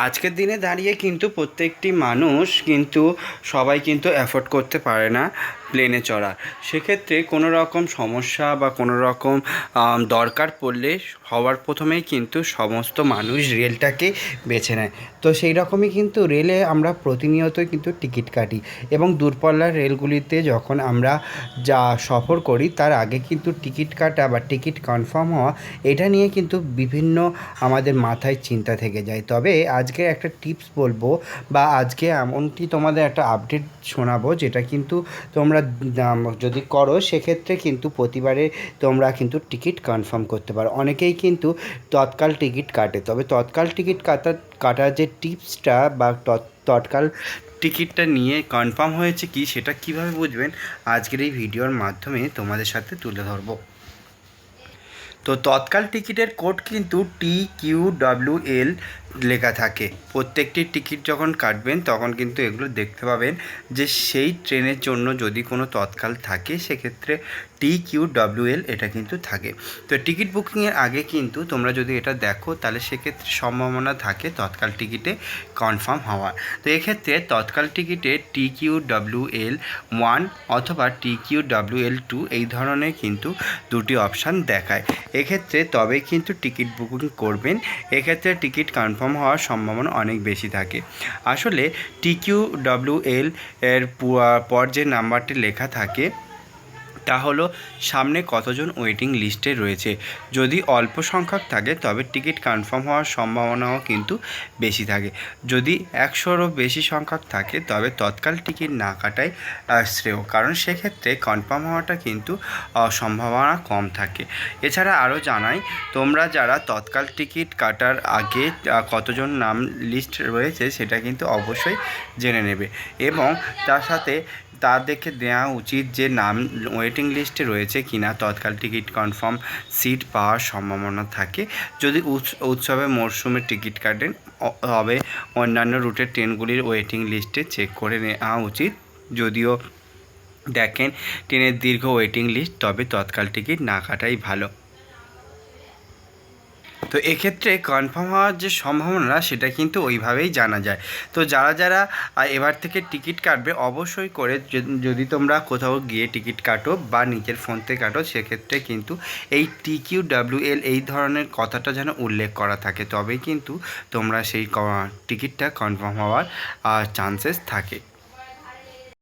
আজকের দিনে দাঁড়িয়ে কিন্তু প্রত্যেকটি মানুষ কিন্তু সবাই কিন্তু অ্যাফোর্ড করতে পারে না প্লেনে চড়া। সেক্ষেত্রে কোনো রকম সমস্যা বা কোনো রকম দরকার পড়লে সবার প্রথমেই কিন্তু সমস্ত মানুষ রেলটাকে বেছে নেয়। তো সেই রকমই কিন্তু রেলে আমরা প্রতিনিয়তই কিন্তু টিকিট কাটি এবং দূরপাল্লার রেলগুলিতে যখন আমরা যা সফর করি তার আগে কিন্তু টিকিট কাটা বা টিকিট কনফার্ম হওয়া এটা নিয়ে কিন্তু বিভিন্ন আমাদের মাথায় চিন্তা থেকে যায়। তবে আজকে একটা টিপস বলবো বা আজকে এমনটি তোমাদের একটা আপডেট শোনাবো যেটা কিন্তু তোমরা যদি করো সেক্ষেত্রে কিন্তু প্রতিবারে তোমরা কিন্তু টিকিট কনফার্ম করতে পারো। অনেকেই কিন্তু তৎকাল টিকিট কাটে, তবে তৎকাল টিকিট কাটার যে টিপসটা বা তৎকাল টিকিটটা নিয়ে কনফার্ম হয়েছে কি সেটা কিভাবে বুঝবেন আজকের এই ভিডিওর মাধ্যমে তোমাদের সাথে তুলে ধরবো। তো তৎকাল টিকিটের কোড কিন্তু TQWL লেখা থাকে। প্রত্যেকটি টিকিট যখন কাটবেন তখন কিন্তু এগুলো দেখতে পাবেন যে সেই ট্রেনের জন্য যদি কোনো তৎকাল থাকে সেক্ষেত্রে TQWL এটা কিন্তু থাকে। তো টিকিট বুকিংয়ের আগে কিন্তু তোমরা যদি এটা দেখো তাহলে সেক্ষেত্রে সম্ভাবনা থাকে তৎকাল টিকিটে কনফার্ম হওয়ার। তো এক্ষেত্রে তৎকাল টিকিটে TQWL1 অথবা TQWL2 এই ধরনের কিন্তু দুটি অপশান দেখায়। এক্ষেত্রে তবেই কিন্তু টিকিট বুকিং করবেন, এক্ষেত্রে টিকিট কনফার্ম হওয়ার সম্ভাবনা অনেক বেশি থাকে। আসলে TQWL এর পর যে নাম্বারটি লেখা থাকে তা হলো সামনে কতজন ওয়েটিং লিস্টে রয়েছে। যদি অল্প সংখ্যক থাকে তবে টিকিট কনফার্ম হওয়ার সম্ভাবনাও কিন্তু বেশি থাকে। যদি 100রও বেশি সংখ্যক থাকে তবে তৎকাল টিকিট না কাটাই শ্রেয়, কারণ সেক্ষেত্রে কনফার্ম হওয়াটা কিন্তু সম্ভাবনা কম থাকে। এছাড়া আরও জানাই, তোমরা যারা তৎকাল টিকিট কাটার আগে কতজন নাম লিস্ট রয়েছে সেটা কিন্তু অবশ্যই জেনে নেবে এবং তার সাথে তা দেখে দেওয়া উচিত যে নাম ওয়েটিং লিস্টে রয়েছে কিনা তৎকাল টিকিট কনফার্ম সিট পাওয়ার সম্ভাবনা থাকে। যদি উৎসবের মরশুমে টিকিট কাটেন তবে অন্যান্য রুটের ট্রেনগুলির ওয়েটিং লিস্টে চেক করে নেওয়া উচিত। যদিও দেখেন ট্রেনের দীর্ঘ ওয়েটিং লিস্ট তবে তৎকাল টিকিট না কাটাই ভালো। তো এক্ষেত্রে কনফার্ম হওয়ার যে সম্ভাবনা সেটা কিন্তু ওইভাবেই জানা যায়। তো যারা এবার থেকে টিকিট কাটবে অবশ্যই করে যদি তোমরা কোথাও গিয়ে টিকিট কাটো বা নিজের ফোন থেকে কাটো সেক্ষেত্রে কিন্তু এই TQWL এই ধরনের কথাটা যেন উল্লেখ করা থাকে, তবেই কিন্তু তোমরা সেই টিকিটটা কনফার্ম হওয়ার চান্সেস থাকে।